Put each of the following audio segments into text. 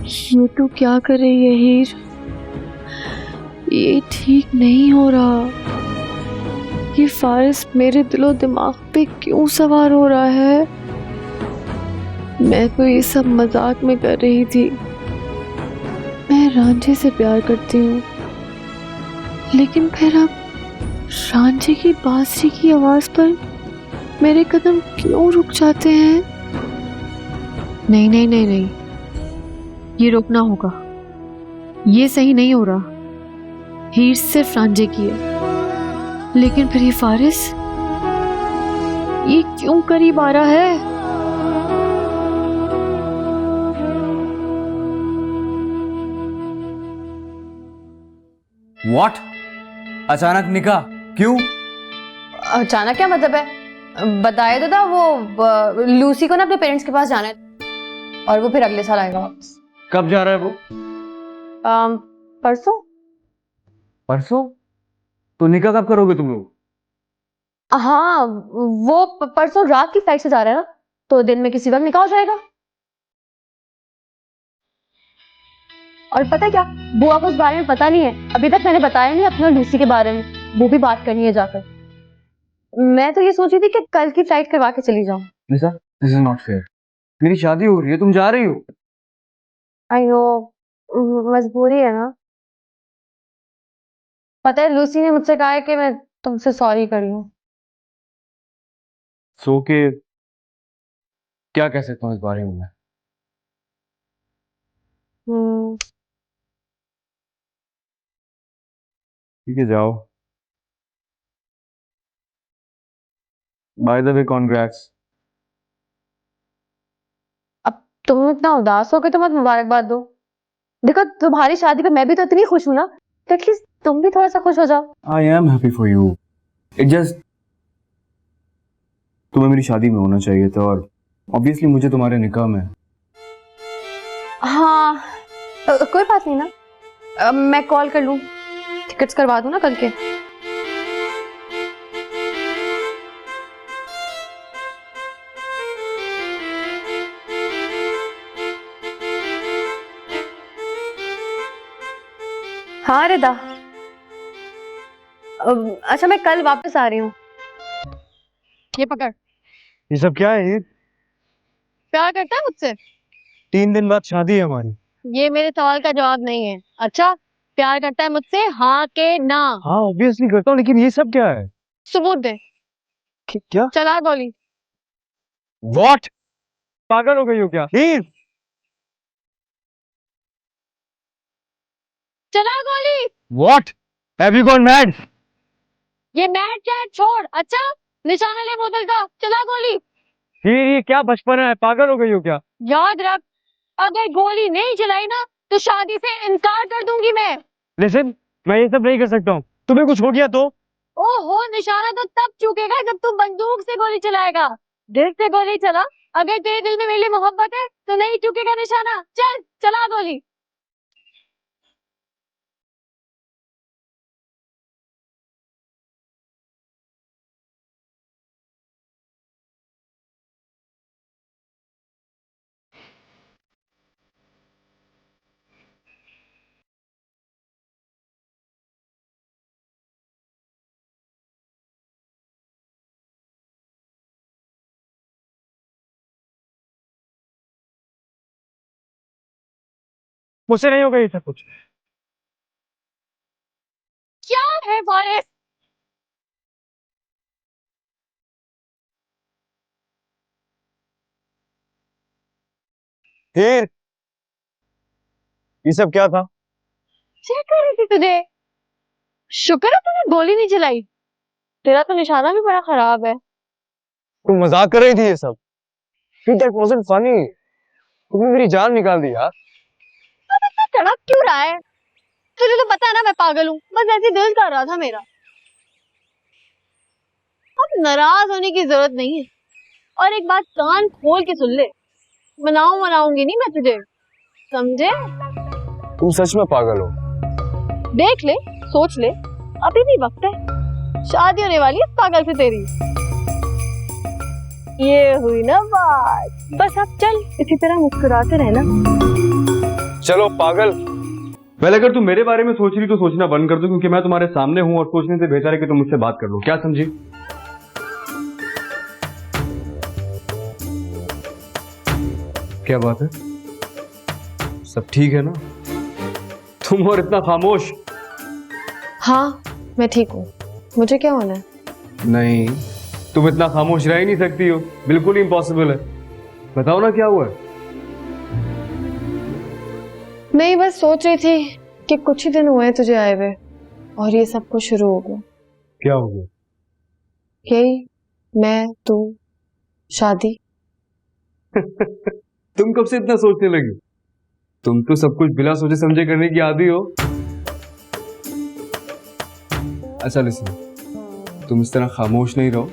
ये तो क्या करे ये हीर, ये ठीक नहीं हो रहा। ये फारिस मेरे दिलो दिमाग पे क्यों सवार हो रहा है? मैं तो ये सब मजाक में कर रही थी। मैं रांझे से प्यार करती हूँ, लेकिन फिर अब रांझे की बांसुरी की आवाज पर मेरे कदम क्यों रुक जाते हैं? नहीं नहीं नहीं नहीं, ये रोकना होगा। ये सही नहीं हो रहा। हीर सिर्फ रांझे की है, लेकिन फिर ये फारिस, ये क्यों करीब आ रहा है? What? अचानक निकाह क्यों? अचानक क्या मतलब है? बताया तो था वो लूसी को ना अपने पेरेंट्स के पास जाना है और वो फिर अगले साल आएगा वापस। कब जा रहा है वो? परसों। परसों? तो निकाह कब करोगे तुम लोग? हाँ, वो परसों रात की फ्लाइट से जा रहा है ना, तो दिन में किसी वक्त निकाह हो जाएगा। और पता है क्या, बुआ को उस बारे में पता नहीं है। अभी तक मैंने बताया नहीं अपने और लूसी के बारे में। वो भी बात करनी है जाकर। मैं तो ये सोच रही थी कि कल की फ्लाइट करवा के चली जाऊं। निशा, दिस इज नॉट फेयर। मेरी शादी हो रही है, तुम जा रही हो। आई नो, मजबूरी है ना। पता है लूसी ने मुझसे कहा है कि मैं तुमसे सॉरी करी हूँ। सो के क्या कह सकता हूँ इस बारे में मैं? हम्म, ठीक है, जाओ। By the way, congrats. अब तुम इतना उदास हो गए तो मत मुबारकबाद दो। देखो तुम्हारी शादी पे मैं भी तो इतनी खुश हूं ना, तो एटलीस्ट तुम भी थोड़ा सा खुश हो जाओ। I am happy for you. It just, तुम्हें मेरी शादी में होना चाहिए था, और ऑब्वियसली मुझे तुम्हारे निकाह में। हाँ, कोई बात नहीं ना। मैं कॉल कर लूं, टिकट्स करवा दूं ना कल के। हाँ रिदा, अच्छा मैं कल वापस आ रही हूँ। ये पकड़। ये सब क्या है? प्यार करता है मुझसे? 3 दिन बाद शादी है हमारी। ये मेरे सवाल का जवाब नहीं है। अच्छा, प्यार करता है मुझसे, हाँ के ना? हाँ, ऑब्वियसली करता हूँ, लेकिन ये सब क्या है? सबूत दे। क्या? चला गोली। What? पागल हो गई हो क्या? हीर! चला गोली। What? Have you gone mad? ये मैट चैट छोड़। अच्छा, निशाना ले बोतल का, चला गोली। हीर, ये क्या बचपना है? पागल हो गई हो क्या? याद रख, अगर गोली नहीं चलाई ना तो शादी से इनकार कर दूंगी मैं। लिसन, मैं ये सब नहीं कर सकता हूँ। तुम्हें कुछ हो गया तो? ओहो, निशाना तो तब चूकेगा जब तू बंदूक से गोली चलाएगा। दिल से गोली चला। अगर तेरे दिल में मेरे लिए मोहब्बत है तो नहीं चूकेगा निशाना। चल चला गोली। मुझसे नहीं होगा ये सब कुछ। क्या है फारिस? हीर, ये सब क्या था? चेक कर रही थी तुझे। शुक्र है तूने गोली नहीं चलाई। तेरा तो निशाना भी बड़ा खराब है। तुम मजाक कर रही थी ये सब? That wasn't funny. तुमने मेरी जान निकाल दी यार। अब इतना तड़प क्यों रहा है? तुझे तो पता है ना मैं पागल हूँ। बस ऐसे दिल कर रहा था मेरा। अब नाराज होने की जरूरत नहीं है। और एक बात कान खोल के सुन ले, मनाऊंगी नहीं मैं तुझे, समझे? तुम सच में पागल हो। देख ले, सोच ले, अभी भी वक्त है। शादी होने वाली है पागल से तेरी। ये हुई ना बात। बस अब चल इसी तरह मुस्कुराते रहना। चलो पागल। पहले अगर तुम मेरे बारे में सोच रही तो सोचना बंद कर दो, क्योंकि मैं तुम्हारे सामने हूं और सोचने से बेहतर है कि तुम मुझसे बात कर लो। क्या समझी? क्या बात है? सब ठीक है ना? तुम और इतना खामोश। हाँ मैं ठीक हूँ, मुझे क्या होना है? नहीं, तुम इतना खामोश रह ही नहीं सकती हो, बिल्कुल इम्पॉसिबल है। बताओ ना क्या हुआ है? नहीं बस सोच रही थी कि कुछ ही दिन हुए हैं तुझे आए हुए और ये सब कुछ शुरू हो गया। क्या हो गया? यही, मैं तू, शादी। तुम कब से इतना सोचने लगी? तुम तो सब कुछ बिना सोचे समझे करने की आदी हो। अच्छा लिसन, तुम इस तरह खामोश नहीं रहो,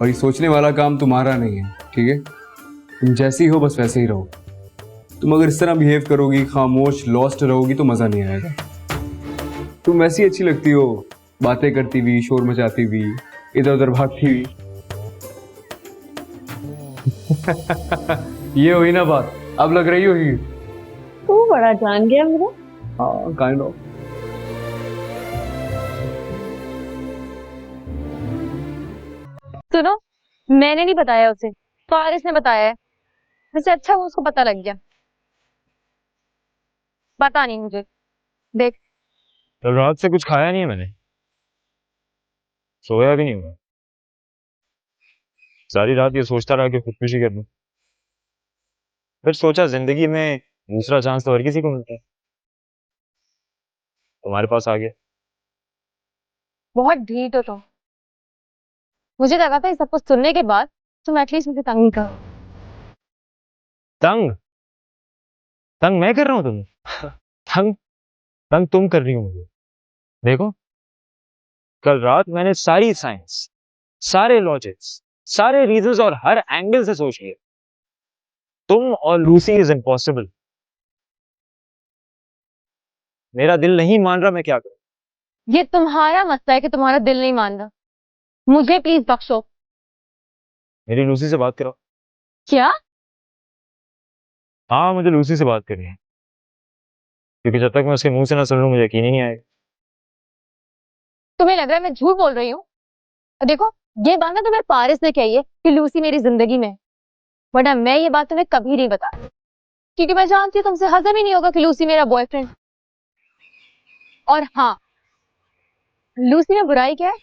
और ये सोचने वाला काम तुम्हारा नहीं है, ठीक है? तुम जैसी हो बस वैसे ही रहो। तुम अगर इस तरह बिहेव करोगी, खामोश लॉस्ट रहोगी, तो मजा नहीं आएगा। तुम वैसी अच्छी लगती हो, बातें करती हुई, शोर मचाती हुई, इधर उधर भागती हुई। ये हुई ना बात, अब लग रही हो ही। तू बड़ा जान गया मेरा। हाँ काइंड ऑफ। सुनो, मैंने नहीं बताया उसे, फारिस ने बताया है। वैसे अच्छा हुआ उसको पता लग गया। पता नहीं मुझे, देख। कल रात से कुछ खाया नहीं है मैंने, सोया भी नहीं हुआ। सारी रात ये सोचता रहा कि खुदकुशी कर लूं। फिर सोचा जिंदगी में दूसरा चांस तो हर किसी को मिलता है। तुम्हारे पास आ गया। बहुत ढीठ हो तुम। मुझे लगा था ये सब कुछ सुनने के बाद तुम एटलीस्ट मुझे तंग करो। तंग? तंग मैं कर रहा हूँ तुम्हें? तंग? तंग तुम कर रही हो मुझे। देखो, कल रात मैंने सारी साइंस, सारे लॉजिक्स, सारे रीजंस और हर एंगल से सोच लिया। तुम और लूसी इज इम्पॉसिबल। मेरा दिल नहीं मान रहा, मैं क्या करूं? ये तुम्हारा मसला है कि तुम्हारा दिल नहीं मान रहा। मुझे प्लीज बख्शो। मेरी लूसी से बात करो। क्या? हाँ, मुझे लूसी से बात करनी है, क्योंकि जब तक मैं उसके मुंह से ना सुन लूं मुझे यकीन ही नहीं आएगा। तुम्हें लग रहा है मैं झूठ बोल रही हूँ? देखो, ये बात ना तुम्हें पारिस ने कही है कि लूसी मेरी जिंदगी में है, वरना मैं ये बात तुम्हें कभी नहीं बता, क्योंकि मैं जानती हूँ तुमसे हजम ही नहीं होगा कि लूसी मेरा बॉयफ्रेंड। और हाँ, लूसी में बुराई क्या है?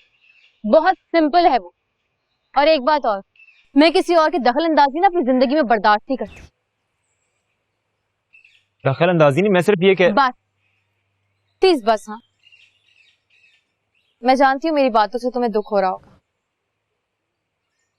बहुत सिंपल है वो। और एक बात और, मैं किसी और की दखल अंदाजी ना अपनी जिंदगी में बर्दाश्त नहीं करती। दखल अंदाजी नहीं, मैं सिर्फ ये कह। बस, प्लीज बस। हाँ, मैं जानती हूँ मेरी बातों से तुम्हें दुख हो रहा होगा,